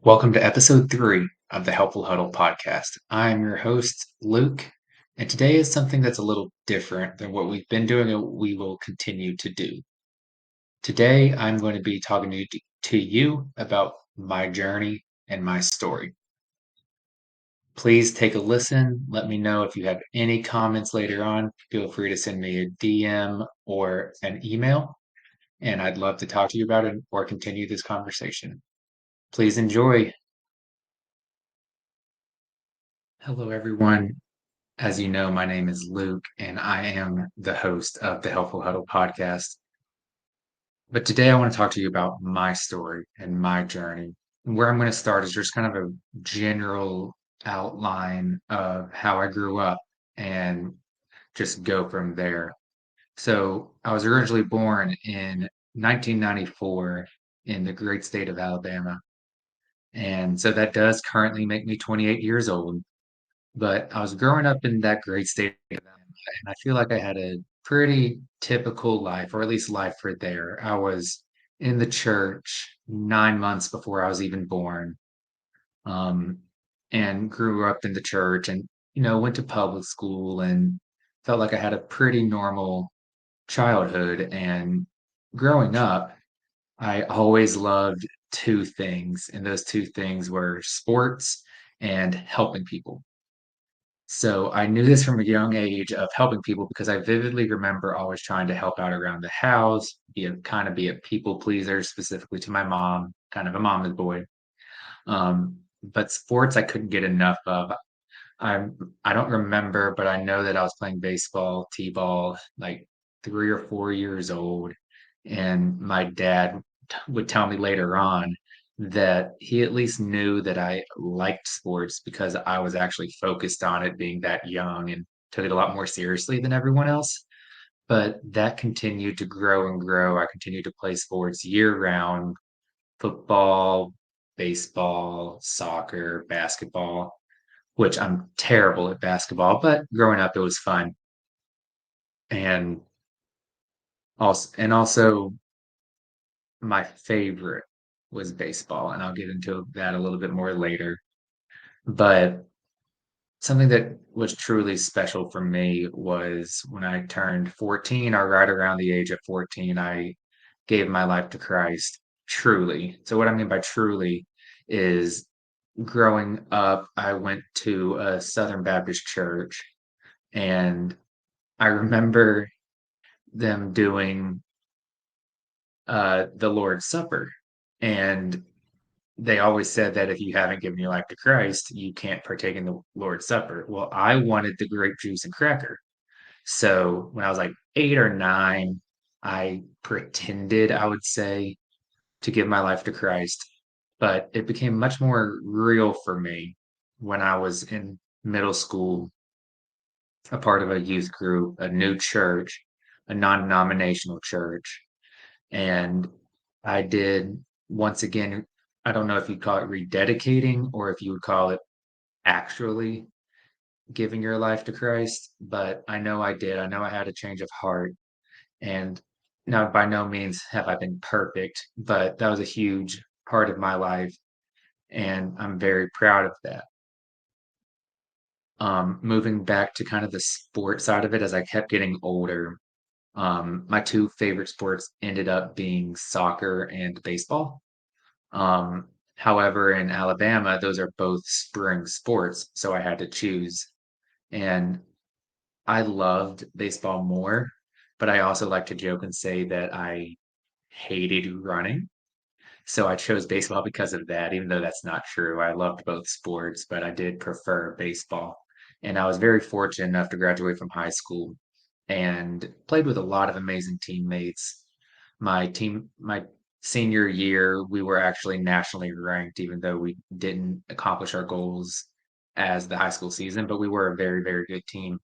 Welcome to episode 3 of the Helpful Huddle Podcast. I'm your host, Luke, and today is something that's a little different than what we've been doing and we will continue to do. Today, I'm going to be talking to you about my journey and my story. Please take a listen. Let me know if you have any comments later on. Feel free to send me a DM or an email, and I'd love to talk to you about it or continue this conversation. Please enjoy. Hello, everyone. As you know, my name is Luke, and I am the host of the Helpful Huddle podcast. But today I want to talk to you about my story and my journey. And where I'm going to start is just kind of a general outline of how I grew up and just go from there. So I was originally born in 1994 in the great state of Alabama. And so that does currently make me 28 years old. But I was growing up in that great state of Alabama, and I feel like I had a pretty typical life, or at least life for there. I was in the church 9 months before I was even born, um, and grew up in the church and, went to public school and felt like I had a pretty normal childhood. And growing up, I always loved two things, and those two things were sports and helping people. So I knew this from a young age of helping people because I vividly remember always trying to help out around the house, be a people pleaser, specifically to my mom, kind of a mama's boy. But sports I couldn't get enough of. I'm I don't remember, but I know that I was playing baseball, t-ball, like 3 or 4 years old, and my dad would tell me later on that he at least knew that I liked sports because I was actually focused on it being that young and took it a lot more seriously than everyone else. But that continued to grow and grow. I continued to play sports year round, football, baseball, soccer, basketball, which I'm terrible at basketball, but growing up, it was fun. And also my favorite was baseball, and I'll get into that a little bit more later. But something that was truly special for me was when I turned 14, or right around the age of 14, I gave my life to Christ truly. So what I mean by truly is growing up, I went to a Southern Baptist church, and I remember them doing the Lord's Supper. And they always said that if you haven't given your life to Christ, you can't partake in the Lord's Supper. Well, I wanted the grape juice and cracker. So when I was like 8 or 9, I pretended, I would say, to give my life to Christ. But it became much more real for me when I was in middle school, a part of a youth group, a new church, a non denominational church. And I did, once again, I don't know if you'd call it rededicating or if you would call it actually giving your life to Christ, but I know I did. I know I had a change of heart. And now, by no means have I been perfect, but that was a huge part of my life. And I'm very proud of that. Moving back to kind of the sport side of it as I kept getting older, my two favorite sports ended up being soccer and baseball. However, in Alabama, those are both spring sports, so I had to choose. And I loved baseball more, but I also like to joke and say that I hated running. So I chose baseball because of that, even though that's not true. I loved both sports, but I did prefer baseball. And I was very fortunate enough to graduate from high school and played with a lot of amazing teammates. My senior year, we were actually nationally ranked, even though we didn't accomplish our goals as the high school season, but we were a very, very good team.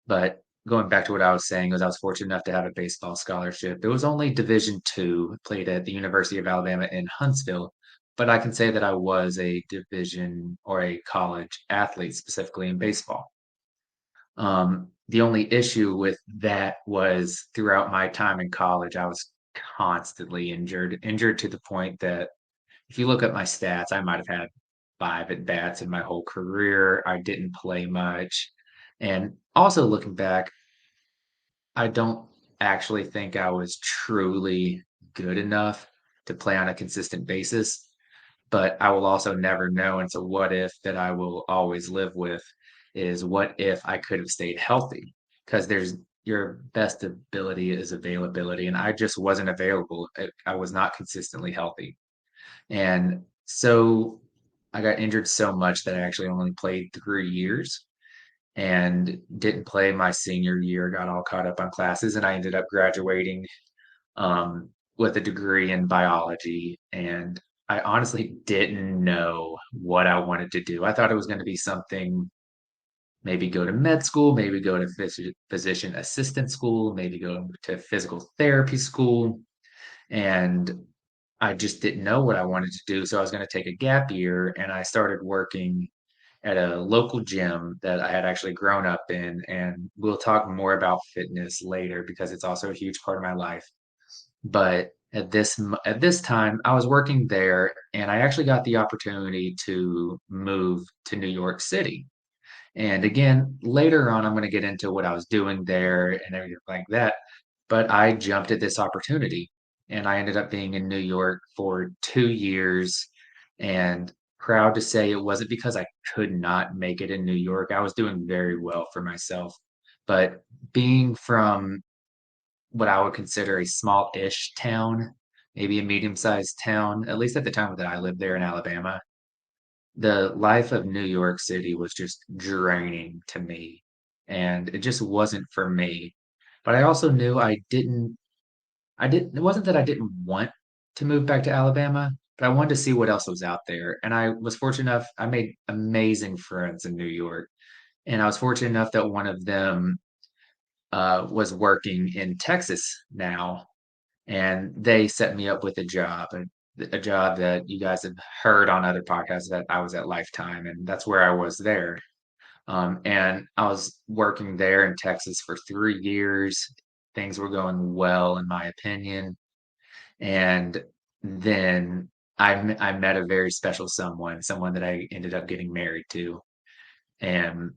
But going back to what I was saying was I was fortunate enough to have a baseball scholarship. It was only Division II, played at the University of Alabama in Huntsville, but I can say that I was a division or a college athlete, specifically in baseball. The only issue with that was throughout my time in college, I was constantly injured to the point that if you look at my stats, I might have had 5 at bats in my whole career. I didn't play much. And also looking back, I don't actually think I was truly good enough to play on a consistent basis, but I will also never know. And so, what if that I will always live with is what if I could have stayed healthy? Because there's your best ability is availability, and I just wasn't available. I was not consistently healthy. And so I got injured so much that I actually only played 3 years and didn't play my senior year, got all caught up on classes, and I ended up graduating with a degree in biology. And I honestly didn't know what I wanted to do. I thought it was going to be something, maybe go to med school, maybe go to physician assistant school, maybe go to physical therapy school. And I just didn't know what I wanted to do. So I was going to take a gap year and I started working at a local gym that I had actually grown up in. And we'll talk more about fitness later because it's also a huge part of my life. But at this time, I was working there, and I actually got the opportunity to move to New York City. And again, later on, I'm going to get into what I was doing there and everything like that. But I jumped at this opportunity, and I ended up being in New York for 2 years. And proud to say it wasn't because I could not make it in New York. I was doing very well for myself. But being from what I would consider a small-ish town, maybe a medium-sized town, at least at the time that I lived there in Alabama, the life of New York City was just draining to me, and it just wasn't for me. But I also knew I didn't it wasn't that I didn't want to move back to Alabama, but I wanted to see what else was out there. And I was fortunate enough, I made amazing friends in New York, and I was fortunate enough that one of them was working in Texas now, and they set me up with a job that you guys have heard on other podcasts that I was at Lifetime, and that's where I was there. And I was working there in Texas for 3 years. Things were going well, in my opinion. And then I met a very special someone that I ended up getting married to. And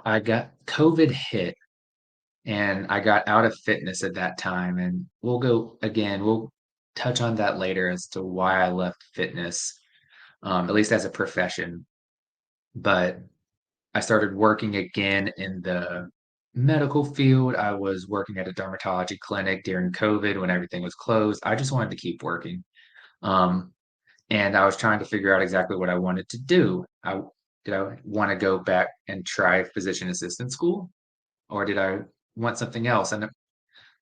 I got COVID hit and I got out of fitness at that time. And we'll touch on that later as to why I left fitness, at least as a profession. But I started working again in the medical field. I was working at a dermatology clinic during COVID when everything was closed. I just wanted to keep working. Um, and I was trying to figure out exactly what I wanted to do. Did I want to go back and try physician assistant school, or did I want something else? And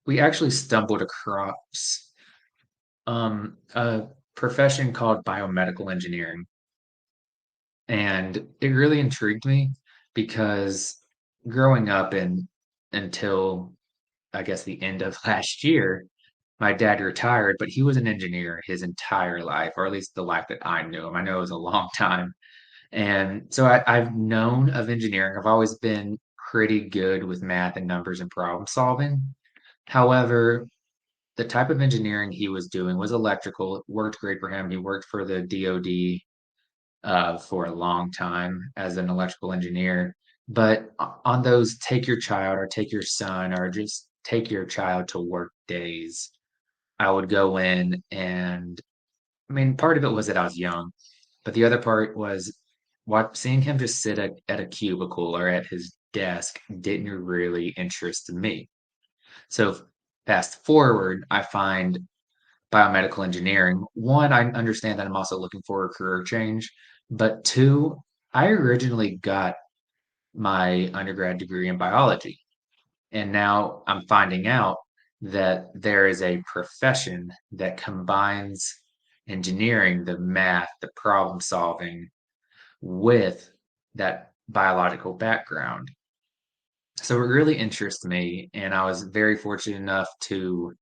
we actually stumbled across a profession called biomedical engineering, and it really intrigued me because growing up and until I guess the end of last year, my dad retired, but he was an engineer his entire life, or at least the life that I knew him. I know it was a long time. And so I've known of engineering. I've always been pretty good with math and numbers and problem solving. However, the type of engineering he was doing was electrical. It worked great for him. He worked for the DoD for a long time as an electrical engineer. But on those take your child or take your son or just take your child to work days, I would go in and I mean, part of it was that I was young, but the other part was what seeing him just sit at a cubicle or at his desk didn't really interest me. So fast forward, I find biomedical engineering. One, I understand that I'm also looking for a career change, but two, I originally got my undergrad degree in biology. And now I'm finding out that there is a profession that combines engineering, the math, the problem solving with that biological background. So it really interests me. And I was very fortunate enough to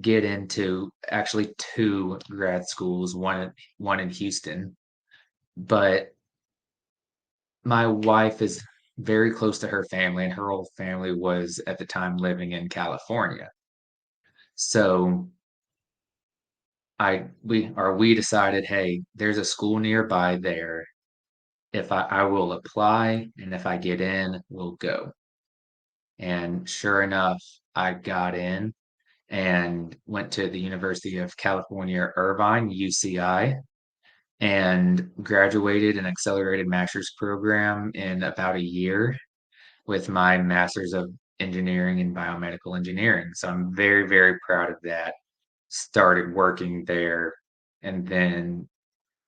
get into actually two grad schools, one in Houston. But my wife is very close to her family, and her whole family was at the time living in California. So we decided, hey, there's a school nearby there. If I will apply, and if I get in, we'll go. And sure enough, I got in and went to the University of California, Irvine, UCI, and graduated an accelerated master's program in about a year with my master's of engineering in biomedical engineering. So I'm very, very proud of that. Started working there, and then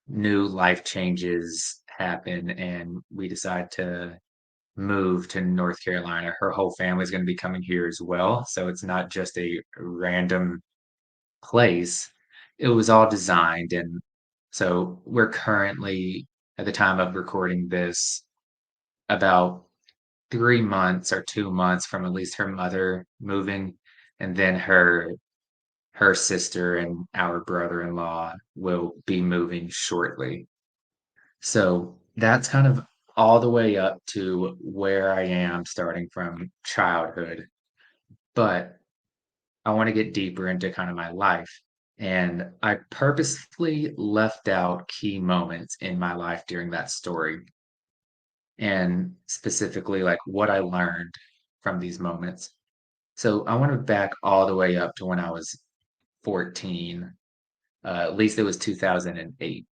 new life changes happen, and we decide to move to North Carolina. Her whole family is going to be coming here as well. So it's not just a random place. It was all designed. And so we're currently, at the time of recording this, about 3 months or 2 months from at least her mother moving. And then her sister and our brother-in-law will be moving shortly. So that's kind of all the way up to where I am starting from childhood. But I want to get deeper into kind of my life. And I purposefully left out key moments in my life during that story, and specifically like what I learned from these moments. So I want to back all the way up to when I was 14. At least it was 2008.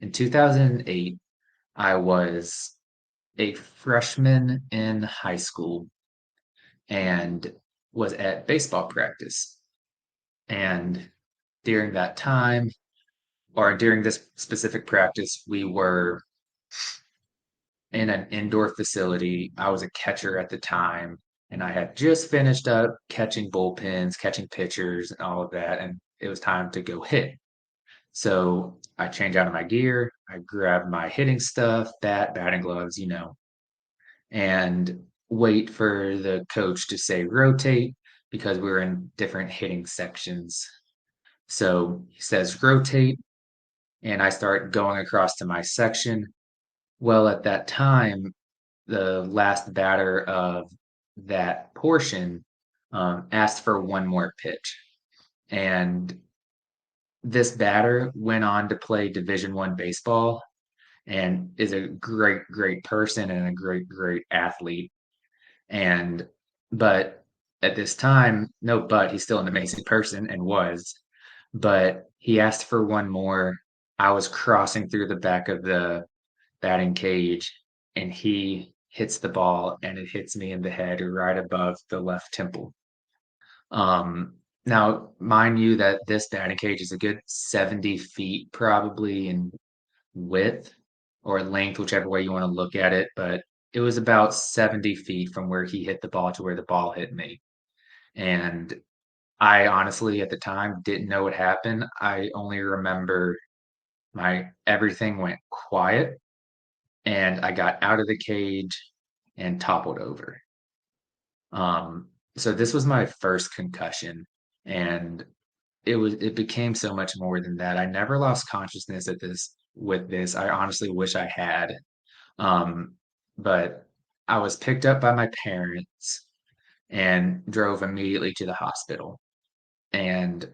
In 2008, I was a freshman in high school and was at baseball practice. And during that time, or during this specific practice, we were in an indoor facility. I was a catcher at the time, and I had just finished up catching bullpens, catching pitchers, and all of that. And it was time to go hit. So I changed out of my gear. I grabbed my hitting stuff, batting gloves, and wait for the coach to say rotate because we were in different hitting sections. So he says rotate, and I start going across to my section. Well, at that time, the last batter of that portion asked for one more pitch. And this batter went on to play Division I baseball and is a great, great person and a great, great athlete. And but at this time, no, but he's still an amazing person and was. But he asked for one more. I was crossing through the back of the batting cage, and he hits the ball, and it hits me in the head right above the left temple. Now, mind you, that this batting cage is a good 70 feet probably in width or length, whichever way you want to look at it. But it was about 70 feet from where he hit the ball to where the ball hit me. And I honestly, at the time, didn't know what happened. I only remember my everything went quiet, and I got out of the cage and toppled over. So this was my first concussion, and it became so much more than that. I never lost consciousness at this with this. I honestly wish I had. Um, but I was picked up by my parents and drove immediately to the hospital. And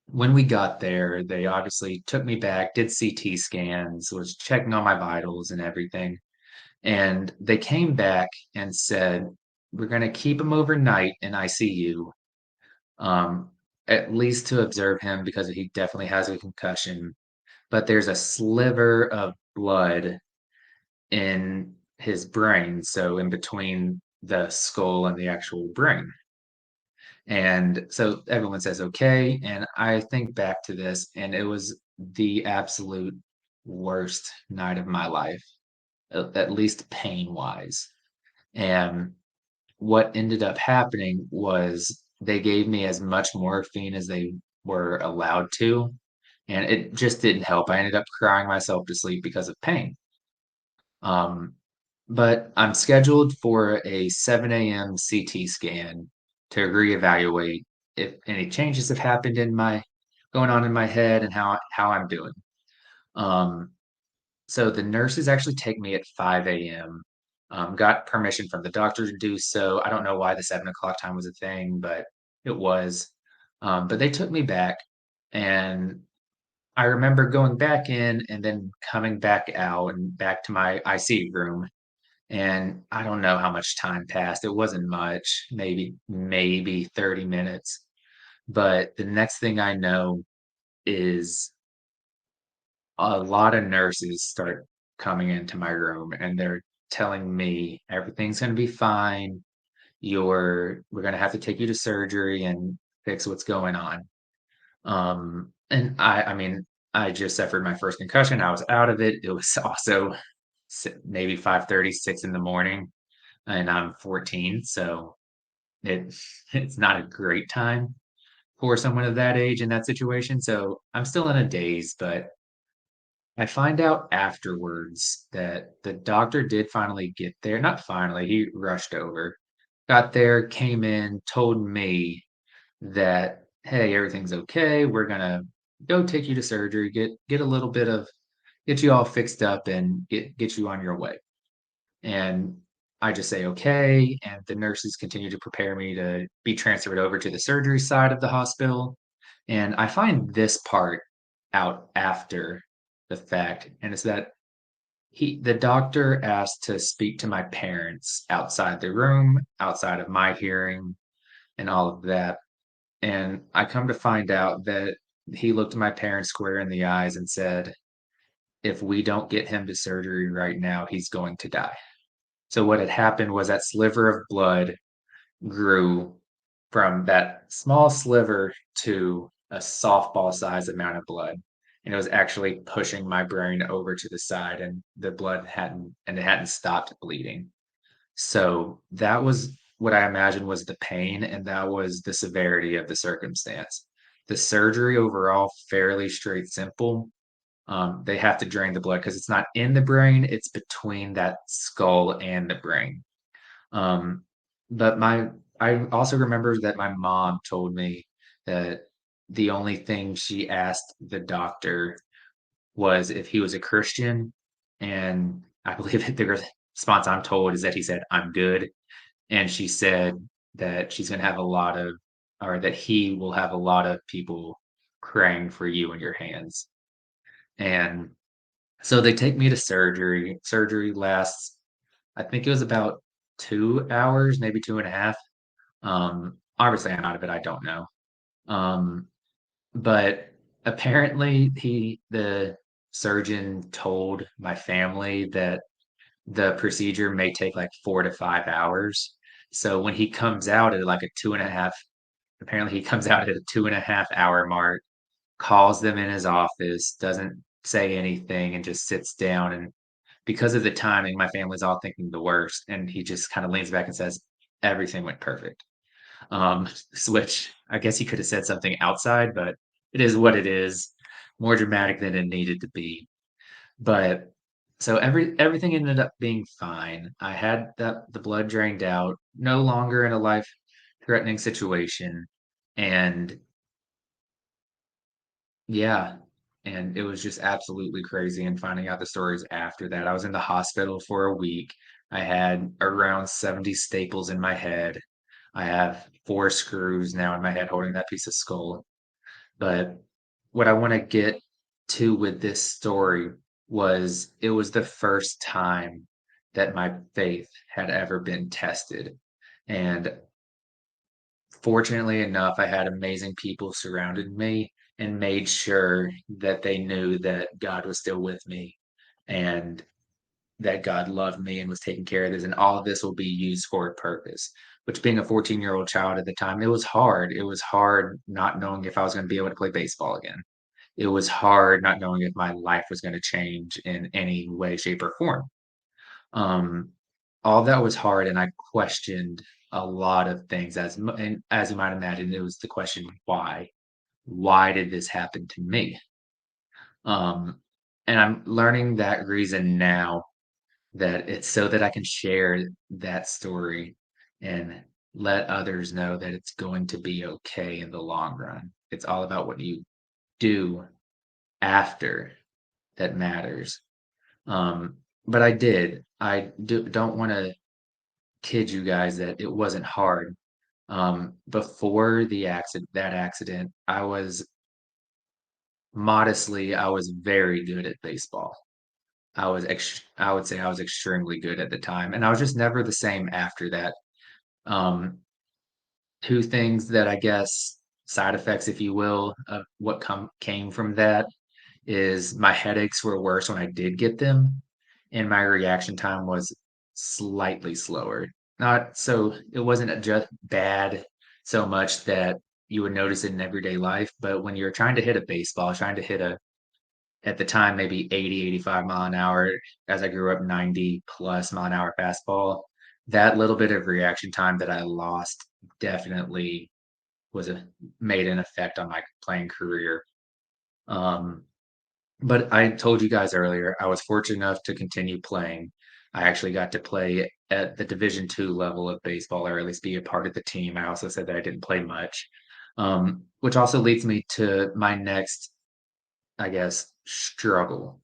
when we got there, they obviously took me back, did CT scans, was checking on my vitals and everything. And they came back and said, we're going to keep him overnight in ICU, um, at least to observe him because he definitely has a concussion. But there's a sliver of blood in his brain, so in between the skull and the actual brain. And so everyone says, okay. And I think back to this, and it was the absolute worst night of my life, at least pain wise. And what ended up happening was they gave me as much morphine as they were allowed to, and it just didn't help. I ended up crying myself to sleep because of pain. Um, but I'm scheduled for a 7 a.m. CT scan to reevaluate if any changes have happened in my going on in my head and how I'm doing. Um, so the nurses actually take me at 5 a.m. Got permission from the doctor to do so. I don't know why the 7 o'clock time was a thing, but it was. But they took me back, And I remember going back in and then coming back out and back to my IC room. And I don't know how much time passed. It wasn't much, maybe 30 minutes. But the next thing I know is a lot of nurses start coming into my room and they're telling me everything's going to be fine. We're going to have to take you to surgery and fix what's going on. And I mean, I just suffered my first concussion. I was out of it. It was also maybe 5:30, 6 in the morning, and I'm 14, so it it's not a great time for someone of that age in that situation. So I'm still in a daze, but I find out afterwards that the doctor did finally get there. Not finally, he rushed over, got there, came in, told me that, "Hey, everything's okay. We're gonna go take you to surgery, get a little bit of get you all fixed up and get you on your way." And I just say, "Okay," and the nurses continue to prepare me to be transferred over to the surgery side of the hospital. And I find this part out after the fact, and it's that the doctor asked to speak to my parents outside the room, outside of my hearing, and all of that. And I come to find out that he looked my parents square in the eyes and said, "If we don't get him to surgery right now, he's going to die." So what had happened was that sliver of blood grew from that small sliver to a softball-sized amount of blood, and it was actually pushing my brain over to the side, and it hadn't stopped bleeding. So, that was what I imagined was the pain, and that was the severity of the circumstance. The surgery overall, fairly straight simple. They have to drain the blood because it's not in the brain, it's between that skull and the brain. Um, but I also remember that my mom told me that the only thing she asked the doctor was if he was a Christian, and I believe that the response I'm told is that he said, "I'm good," and she said that she's gonna have a lot of or that he will have a lot of people praying for you in your hands. And so they take me to surgery. Surgery lasts, I think it was about 2 hours, maybe 2.5. Obviously, I'm out of it, I don't know. Um, but apparently the surgeon told my family that the procedure may take like 4 to 5 hours. So when he comes out at like a 2.5 apparently he comes out at a 2.5 hour mark, calls them in his office, doesn't say anything, and just sits down, and because of the timing, my family's all thinking the worst, and he just kinda leans back and says, "Everything went perfect." Um, which I guess he could have said something outside, but it is what it is, more dramatic than it needed to be. But so everything ended up being fine. I had the blood drained out, no longer in a life-threatening situation, and yeah, and it was just absolutely crazy, and finding out the stories after that. I was in the hospital for a week. I had around 70 staples in my head. I have 4 screws now in my head holding that piece of skull. But what I wanna get to with this story was it was the first time that my faith had ever been tested, and fortunately enough, I had amazing people surrounded me and made sure that they knew that God was still with me and that God loved me and was taking care of this, and all of this will be used for a purpose. Which, being a 14-year-old child at the time, it was hard. It was hard not knowing if I was going to be able to play baseball again. It was hard not knowing if my life was going to change in any way, shape, or form. Um, all that was hard, and I questioned a lot of things. And as you might imagine, it was the question, why? Why did this happen to me? Um, and I'm learning that reason now, that it's so that I can share that story and let others know that it's going to be okay in the long run. It's all about what you do after that matters. Um, but I did. Don't want to kid you guys that it wasn't hard. Before that accident, I was modestly, I was very good at baseball. I would say I was extremely good at the time, and I was just never the same after that. Um, Two things that I guess side effects, if you will, of what came from that is my headaches were worse when I did get them, and my reaction time was slightly slower. Not so it wasn't just bad so much that you would notice it in everyday life, but when you're trying to hit a baseball, trying to hit a at the time maybe 80, 85 mile an hour, as I grew up 90 plus mile an hour fastball, that little bit of reaction time that I lost definitely was a made an effect on my playing career. Um, but I told you guys earlier, I was fortunate enough to continue playing. I actually got to play at the Division II level of baseball, or at least be a part of the team. I also said that I didn't play much, which also leads me to my next, I guess, struggle,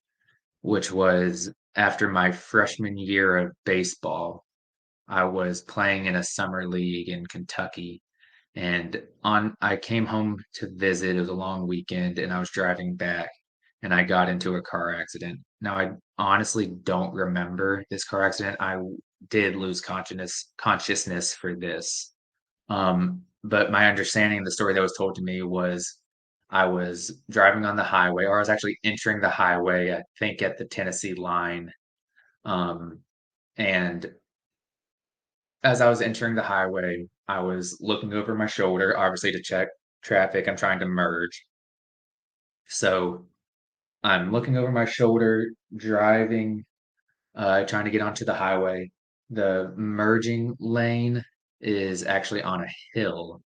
which was after my freshman year of baseball. I was playing in a summer league in Kentucky, and on I came home to visit. It was a long weekend, and I was driving back, and I got into a car accident. Now, I honestly don't remember this car accident. Did lose consciousness for this. But my understanding of the story that was told to me was I was driving on the highway, or I was actually entering the highway, I think at the Tennessee line. Um, and as I was entering the highway, I was looking over my shoulder, obviously to check traffic. I'm trying to merge. So I'm looking over my shoulder, driving, trying to get onto the highway. The merging lane is actually on a hill.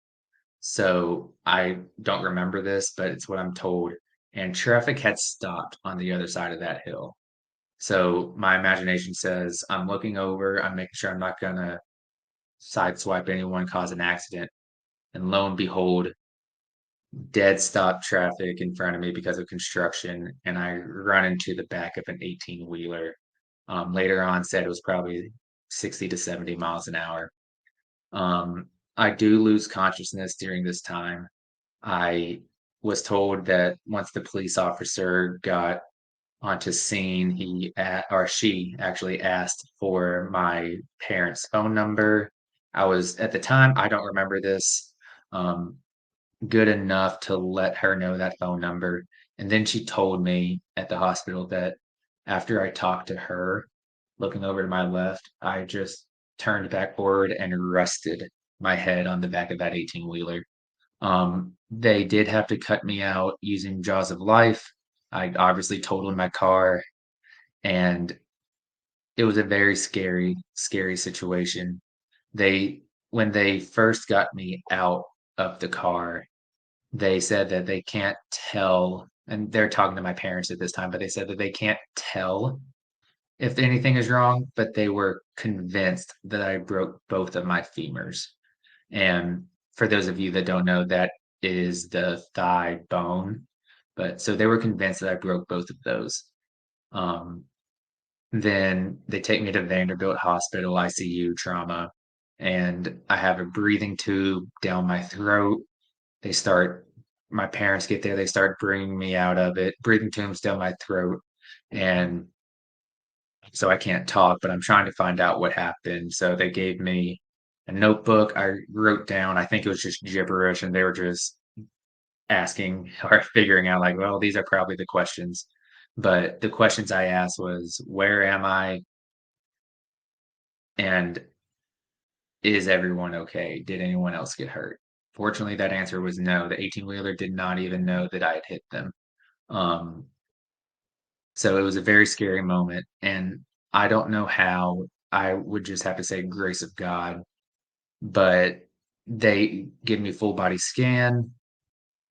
So I don't remember this, but it's what I'm told. And traffic had stopped on the other side of that hill. So my imagination says I'm looking over, I'm making sure I'm not gonna sideswipe anyone, cause an accident. And lo and behold, dead stop traffic in front of me because of construction, and I run into the back of an 18 wheeler. Later on, said it was probably 60 to 70 miles an hour. I do lose consciousness during this time. I was told that once the police officer got onto scene, or she actually asked for my parents' phone number. I was at the time, I don't remember this. Um, Good enough to let her know that phone number. And then she told me at the hospital that after I talked to her, looking over to my left, I just turned back forward and rested my head on the back of that 18 wheeler. They did have to cut me out using Jaws of Life. I obviously totaled my car, and it was a very scary, scary situation. They, when they first got me out of the car, they said that they can't tell, and they're talking to my parents at this time, but they said that they can't tell if anything is wrong, but they were convinced that I broke both of my femurs. And for those of you that don't know, that is the thigh bone. But so they were convinced that I broke both of those. Um, then they take me to Vanderbilt Hospital, ICU trauma, and I have a breathing tube down my throat. They start My parents get there, they start bringing me out of it, breathing tubes down my throat, and so I can't talk, but I'm trying to find out what happened. So they gave me a notebook. I wrote down, I think it was just gibberish, and they were just asking or figuring out like, well, these are probably the questions. But the questions I asked was, where am I? And is everyone okay? Did anyone else get hurt? Fortunately, that answer was no. The 18 wheeler did not even know that I had hit them. Um, so it was a very scary moment. And I don't know how. I would just have to say grace of God, but they give me full body scan,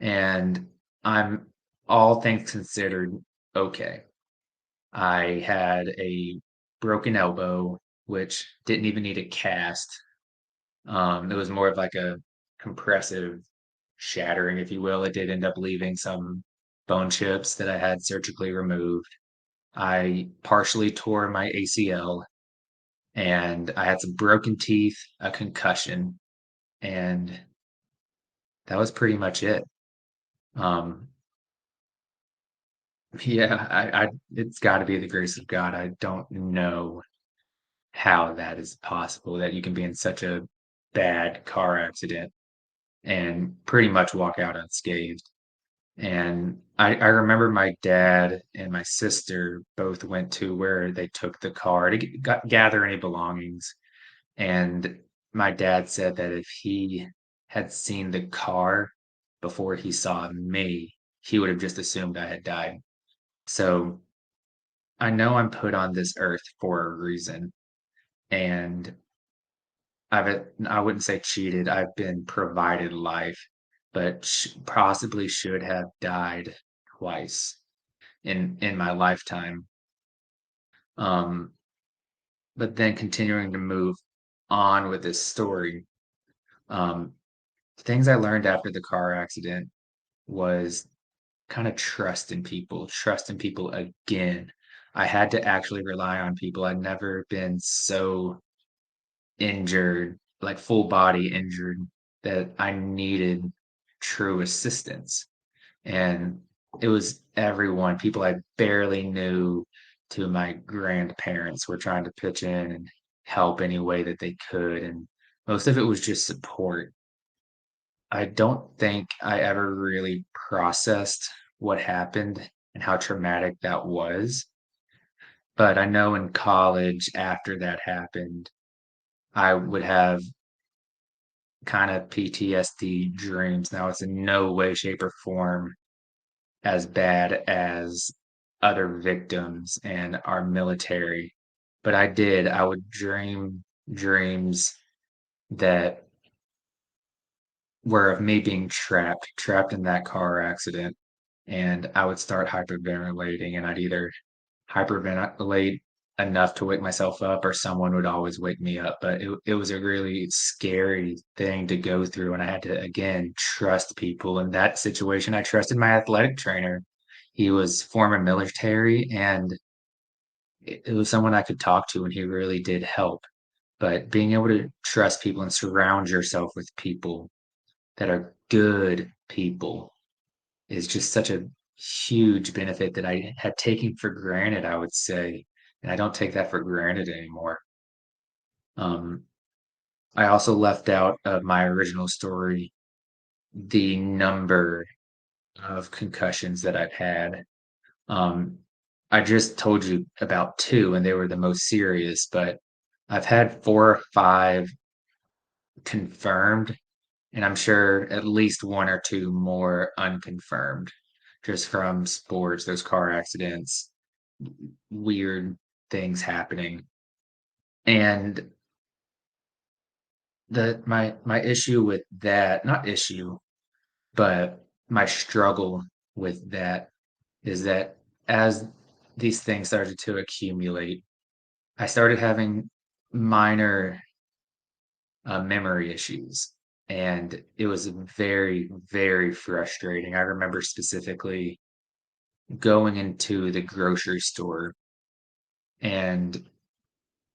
and I'm, all things considered, okay. I had a broken elbow, which didn't even need a cast. It was more of like a compressive shattering, if you will. It did end up leaving some bone chips that I had surgically removed. I partially tore my ACL, and I had some broken teeth, a concussion, and that was pretty much it. Um, Yeah, it's got to be the grace of God. I don't know how that is possible that you can be in such a bad car accident and pretty much walk out unscathed. And I remember my dad and my sister both went to where they took the car to gather any belongings. And my dad said that if he had seen the car before he saw me, he would have just assumed I had died. So I know I'm put on this earth for a reason. And I wouldn't say cheated. I've been provided life, but possibly should have died twice in my lifetime. Um, but then continuing to move on with this story, um, things I learned after the car accident was kind of trust in people again. I had to actually rely on people. I'd never been so injured, like full body injured, that I needed true assistance. And it was everyone, people I barely knew to my grandparents were trying to pitch in and help any way that they could. And most of it was just support. I don't think I ever really processed what happened and how traumatic that was. But I know in college, after that happened, I would have kind of PTSD dreams. Now, it's in no way, shape, or form as bad as other victims and our military. But I would dream dreams that were of me being trapped in that car accident. And I would start hyperventilating, and I'd either hyperventilate enough to wake myself up, or someone would always wake me up. But it was a really scary thing to go through. And I had to, again, trust people. In that situation, I trusted my athletic trainer. He was former military, and it was someone I could talk to, and he really did help. But being able to trust people and surround yourself with people that are good people is just such a huge benefit that I had taken for granted, I would say, and I don't take that for granted anymore. Um, I also left out of my original story the number of concussions that I've had. Um, I just told you about 2, and they were the most serious, but I've had 4 or 5 confirmed, and I'm sure at least 1 or 2 more unconfirmed just from sports, those car accidents, weird things happening. And my issue with that, not issue, but my struggle with that is that as these things started to accumulate, I started having minor memory issues. And it was very, very frustrating. I remember specifically going into the grocery store and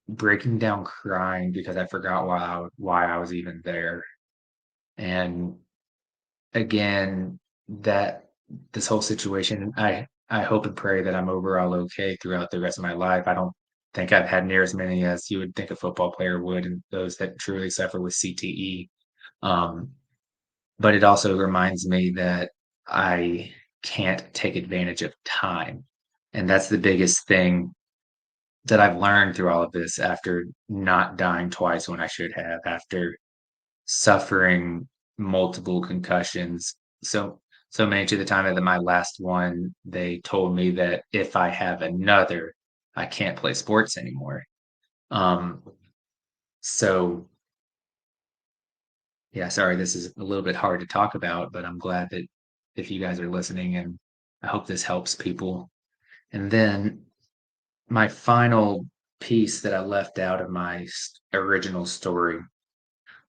breaking down crying because I forgot why I was even there. And again, that this whole situation, I hope and pray that I'm overall okay throughout the rest of my life. I don't think I've had near as many as you would think a football player would, and those that truly suffer with CTE. Um, but it also reminds me that I can't take advantage of time. And that's the biggest thing that I've learned through all of this after not dying twice when I should have, after suffering multiple concussions. So many to the time that my last one, they told me that if I have another, I can't play sports anymore. Um, so yeah, sorry, this is a little bit hard to talk about, but I'm glad that if you guys are listening, and I hope this helps people. And then my final piece that I left out of my original story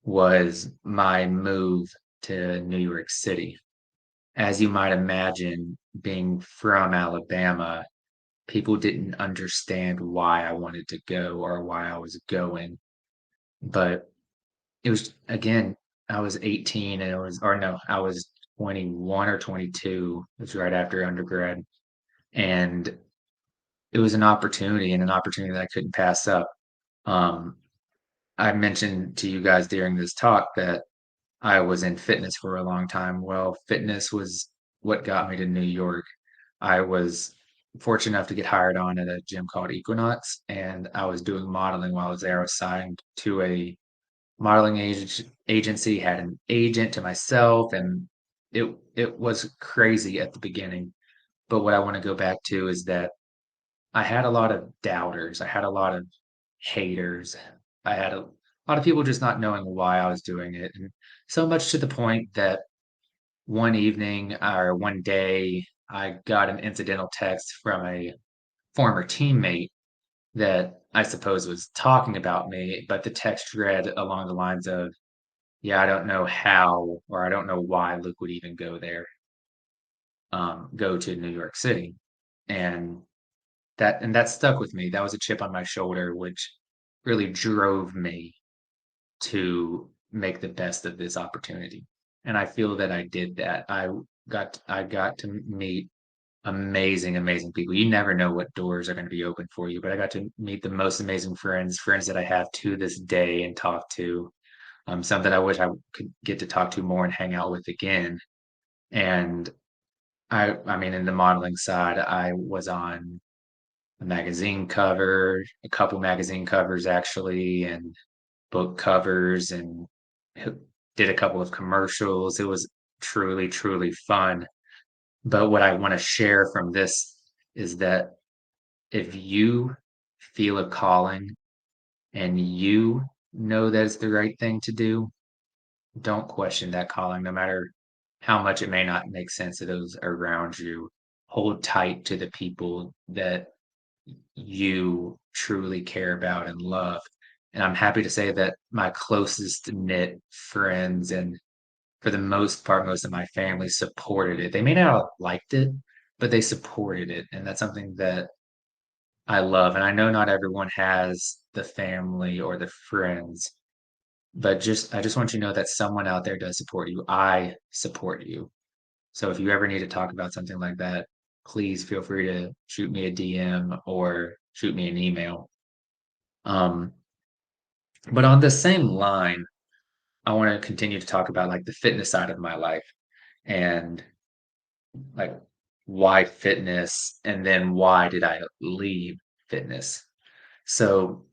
was my move to New York City. As you might imagine, being from Alabama, people didn't understand why I wanted to go or why I was going. But it was, again, I was 18, and I was 21 or 22. It was right after undergrad. And it was an opportunity and an opportunity that I couldn't pass up. Um, I mentioned to you guys during this talk that I was in fitness for a long time. Well, fitness was what got me to New York. I was fortunate enough to get hired on at a gym called Equinox, and I was doing modeling while I was there. I was signed to a agency, had an agent to myself, and it was crazy at the beginning. But what I want to go back to is that I had a lot of doubters. I had a lot of haters. I had a lot of people just not knowing why I was doing it. And so much to the point that one evening or one day, I got an incidental text from a former teammate that I suppose was talking about me, but the text read along the lines of, yeah, I don't know how or I don't know why Luke would even go there, go to New York City. And that stuck with me. That was a chip on my shoulder, which really drove me to make the best of this opportunity. And I feel that I did that. I got to meet amazing, amazing people. You never know what doors are going to be open for you, but I got to meet the most amazing friends that I have to this day and talk to. Some that I wish I could get to talk to more and hang out with again. And I mean, in the modeling side, I was on a magazine cover, a couple magazine covers actually, and book covers, and h- did a couple of commercials. It was truly, truly fun. But what I want to share from this is that if you feel a calling and you know that it's the right thing to do, don't question that calling, no matter how much it may not make sense to those around you. Hold tight to the people that you truly care about and love. And I'm happy to say that my closest knit friends and for the most part, most of my family supported it. They may not have liked it, but they supported it. And that's something that I love. And I know not everyone has the family or the friends, but I just want you to know that someone out there does support you. I support you. So if you ever need to talk about something like that, please feel free to shoot me a DM or shoot me an email. Um, but on the same line, I want to continue to talk about like the fitness side of my life and like why fitness and then why did I leave fitness. So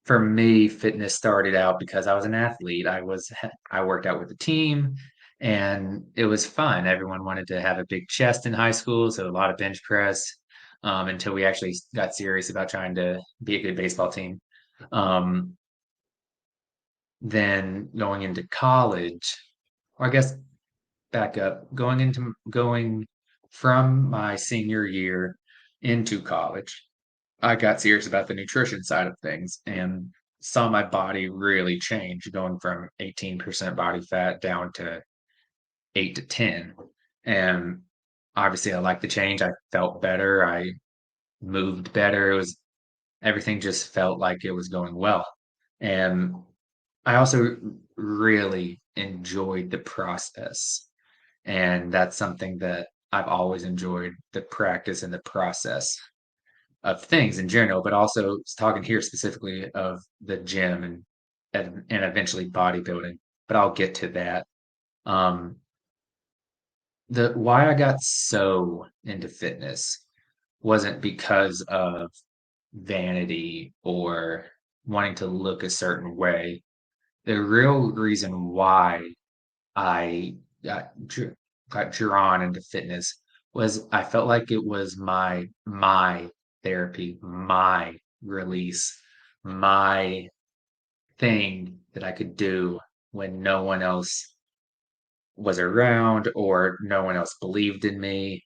for me, fitness started out because I was an athlete. I worked out with a team and it was fun. Everyone wanted to have a big chest in high school, so a lot of bench press, until we actually got serious about trying to be a good baseball team. Um, then going into college, or I guess back up, going from my senior year into college, I got serious about the nutrition side of things and saw my body really change, going from 18% body fat down to 8 to 10. And obviously, I liked the change. I felt better. I moved better. Everything just felt like it was going well. And I also really enjoyed the process. And that's something that I've always enjoyed, the practice and the process of things in general, but also talking here specifically of the gym and eventually bodybuilding. But I'll get to that. Um, the why I got so into fitness wasn't because of vanity or wanting to look a certain way. The real reason why I got drawn into fitness was I felt like it was my therapy, my release, my thing that I could do when no one else was around or no one else believed in me,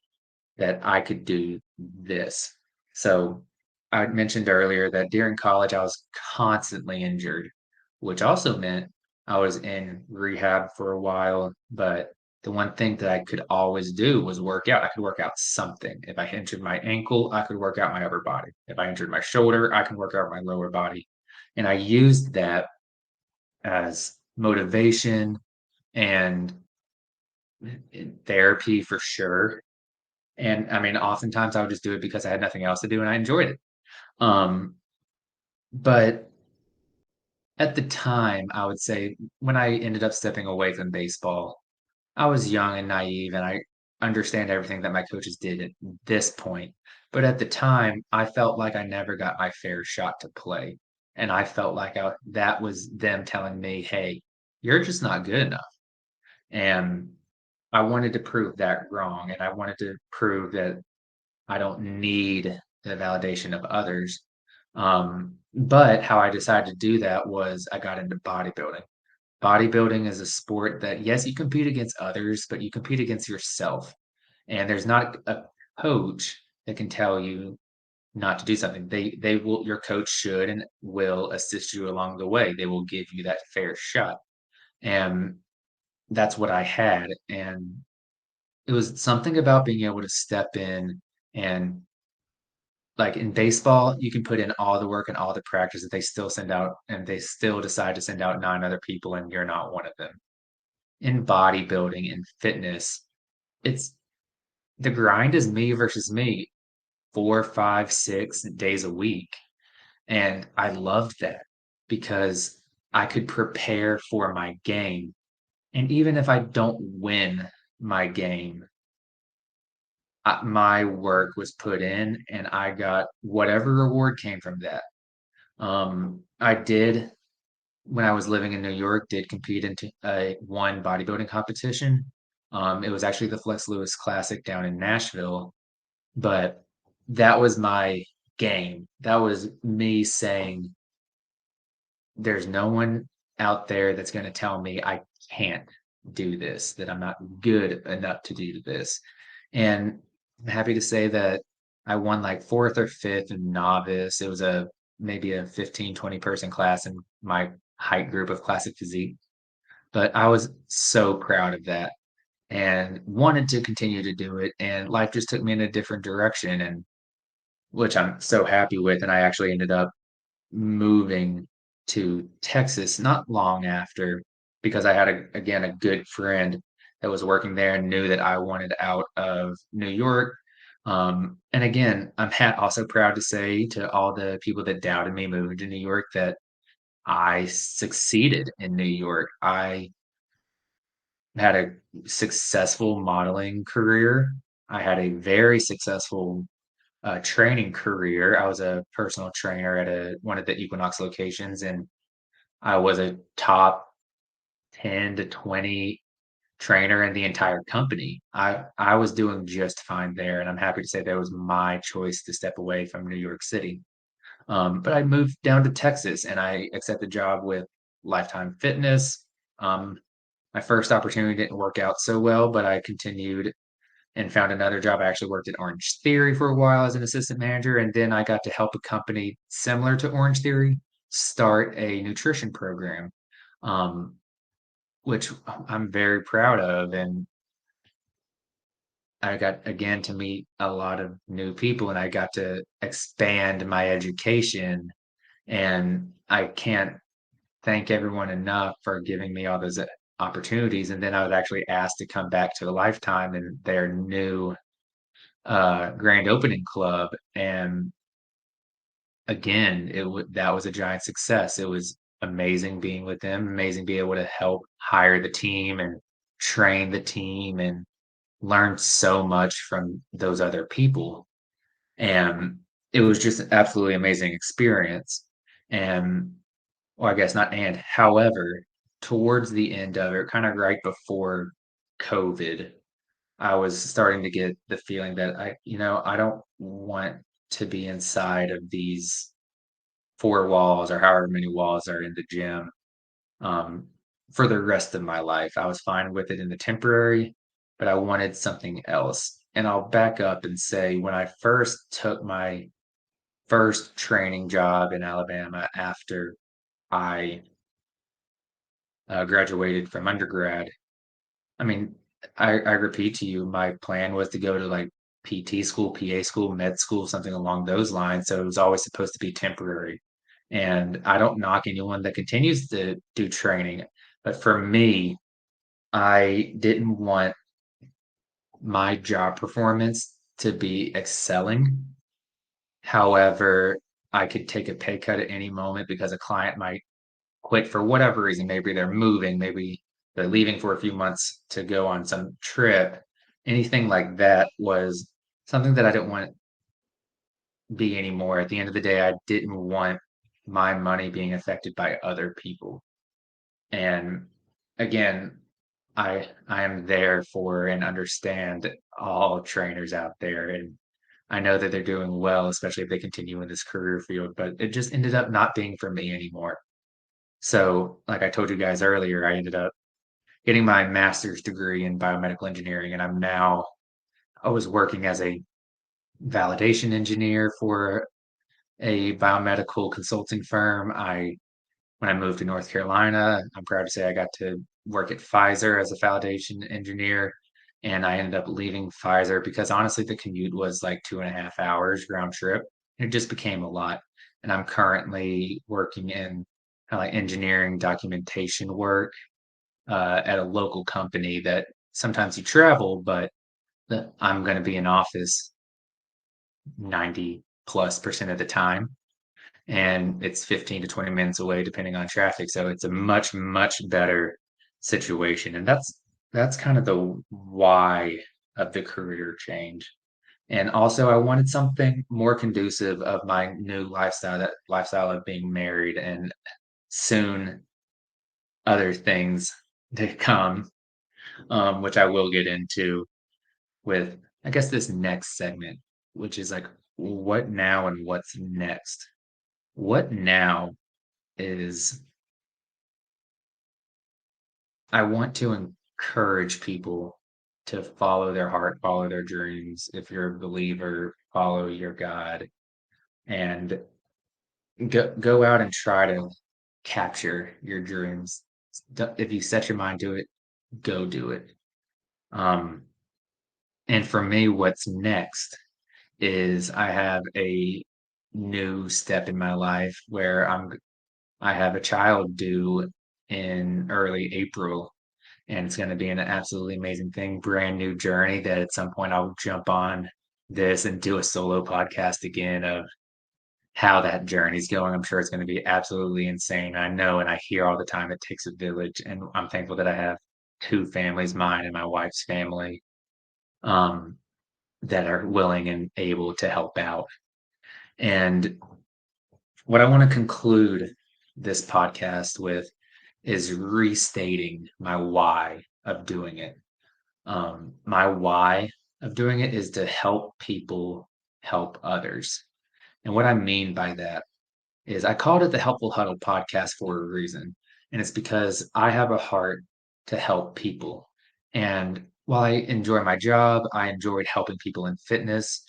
that I could do this. So I mentioned earlier that during college, I was constantly injured, which also meant I was in rehab for a while. But the one thing that I could always do was work out. I could work out something. If I injured my ankle, I could work out my upper body. If I injured my shoulder, I can work out my lower body. And I used that as motivation and therapy for sure, And I mean, oftentimes I would just do it because I had nothing else to do and I enjoyed it. Um, but at the time, I would say when I ended up stepping away from baseball, I was young and naive, and I understand everything that my coaches did at this point. But at the time, I felt like I never got my fair shot to play. And I felt like that was them telling me, hey, you're just not good enough. And I wanted to prove that wrong. And I wanted to prove that I don't need the validation of others. But how I decided to do that was I got into bodybuilding. Bodybuilding is a sport that, yes, you compete against others, but you compete against yourself. And there's not a coach that can tell you not to do something. They will your coach should and will assist you along the way. They will give you that fair shot. And that's what I had. And it was something about being able to step in and like in baseball, you can put in all the work and all the practice that they still send out and they still decide to send out 9 other people and you're not one of them. In bodybuilding and fitness, it's the grind is me versus me 4, 5, 6 days a week. And I loved that because I could prepare for my game. And even if I don't win my game, my work was put in and I got whatever reward came from that. I did when I was living in New York, did compete into one bodybuilding competition. It was actually the Flex Lewis Classic down in Nashville, but that was my game. That was me saying, there's no one out there that's going to tell me I can't do this, that I'm not good enough to do this. And I'm happy to say that I won like fourth or fifth in novice. It was maybe a 15, 20 person class in my height group of classic physique. But I was so proud of that and wanted to continue to do it. And life just took me in a different direction, and which I'm so happy with. And I actually ended up moving to Texas not long after because I had again a good friend that was working there and knew that I wanted out of New York. And again, I'm also proud to say to all the people that doubted me moving to New York that I succeeded in New York. I had a successful modeling career. I had a very successful training career. I was a personal trainer at one of the Equinox locations, and I was a top 10 to 20 trainer in the entire company. I was doing just fine there, and I'm happy to say that was my choice to step away from New York City. But I moved down to Texas, and I accepted a job with Lifetime Fitness. My first opportunity didn't work out so well, but I continued and found another job. I actually worked at Orange Theory for a while as an assistant manager, and then I got to help a company similar to Orange Theory start a nutrition program, um, which I'm very proud of. And I got again to meet a lot of new people, and I got to expand my education. And I can't thank everyone enough for giving me all those opportunities. And then I was actually asked to come back to a Lifetime in their new grand opening club, and again, that was a giant success. It was amazing being with them, amazing being able to help hire the team and train the team and learn so much from those other people. And it was just an absolutely amazing experience. And well, I guess not however, towards the end of it, kind of right before COVID, I was starting to get the feeling that I don't want to be inside of these 4 walls or however many walls are in the gym, um, for the rest of my life. I was fine with it in the temporary, but I wanted something else. And I'll back up and say when I first took my first training job in Alabama after I, graduated from undergrad, I mean, I repeat to you, my plan was to go to like PT school, PA school, med school, something along those lines. So it was always supposed to be temporary. And I don't knock anyone that continues to do training, but for me, I didn't want my job performance to be excelling. However, I could take a pay cut at any moment because a client might quit for whatever reason. Maybe they're moving, maybe they're leaving for a few months to go on some trip. Anything like that was something that I didn't want to be anymore. At the end of the day, I didn't want my money being affected by other people. And again, I am there for and understand all trainers out there, and I know that they're doing well, especially if they continue in this career field, but it just ended up not being for me anymore. So, like I told you guys earlier, I ended up getting my master's degree in biomedical engineering, and I was working as a validation engineer for a biomedical consulting firm. When I moved to North Carolina, I'm proud to say I got to work at Pfizer as a validation engineer. And I ended up leaving Pfizer because honestly, the commute was like 2.5 hours round trip. It just became a lot. And I'm currently working in kind of like engineering documentation work at a local company that sometimes you travel, but I'm going to be in office 90+% of the time, and it's 15 to 20 minutes away depending on traffic. So it's a much, much better situation. And that's kind of the why of the career change. And also I wanted something more conducive of my new lifestyle, that lifestyle of being married and soon other things to come, which I will get into with, I guess, this next segment, which is like, what now and what's next? What now is I want to encourage people to follow their heart, follow their dreams. If you're a believer, follow your God and go out and try to capture your dreams. If you set your mind to it, go do it. Um, and for me, what's next is I have a new step in my life where I have a child due in early April, and it's going to be an absolutely amazing thing, brand new journey that at some point I'll jump on this and do a solo podcast again of how that journey's going. I'm sure it's going to be absolutely insane. I know, and I hear all the time it takes a village, and I'm thankful that I have two families, mine and my wife's family, um, that are willing and able to help out. And what I want to conclude this podcast with is restating my why of doing it. My why of doing it is to help people help others. And what I mean by that is I called it the Helpful Huddle podcast for a reason. And it's because I have a heart to help people. And while I enjoy my job, I enjoyed helping people in fitness.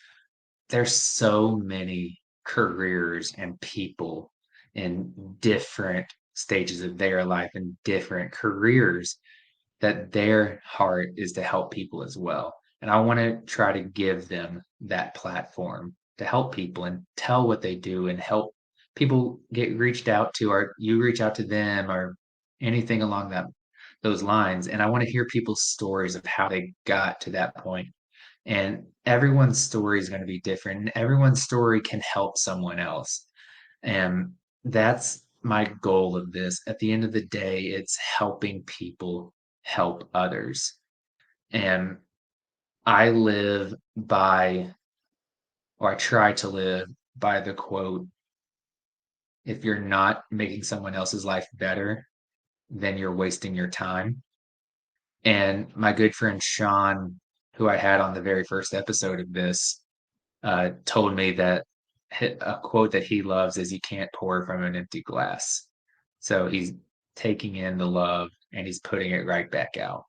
There's so many careers and people in different stages of their life and different careers that their heart is to help people as well. And I want to try to give them that platform to help people and tell what they do and help people get reached out to, or you reach out to them, or anything along those lines. And I want to hear people's stories of how they got to that point. And everyone's story is going to be different. And everyone's story can help someone else. And that's my goal of this. At the end of the day, it's helping people help others. And I live by, or I try to live by the quote, if you're not making someone else's life better, then you're wasting your time. And my good friend Sean, who I had on the very first episode of this, told me that a quote that he loves is you can't pour from an empty glass. So he's taking in the love and he's putting it right back out.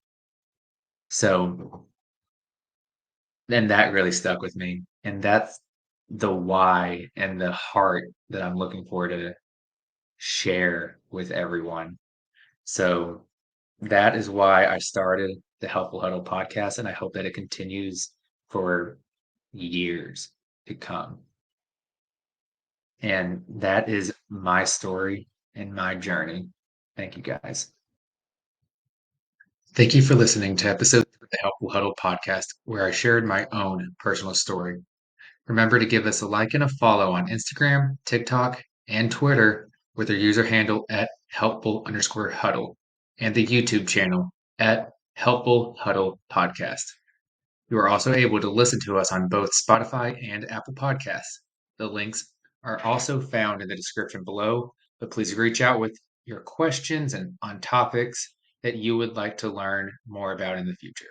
So then that really stuck with me. And that's the why and the heart that I'm looking for to share with everyone. So that is why I started the Helpful Huddle podcast. And I hope that it continues for years to come. And that is my story and my journey. Thank you guys. Thank you for listening to episode the Helpful Huddle Podcast, where I shared my own personal story. Remember to give us a like and a follow on Instagram, TikTok, and Twitter with our user handle at helpful_huddle and the YouTube channel at Helpful Huddle Podcast. You are also able to listen to us on both Spotify and Apple Podcasts. The links are also found in the description below, but please reach out with your questions and on topics that you would like to learn more about in the future.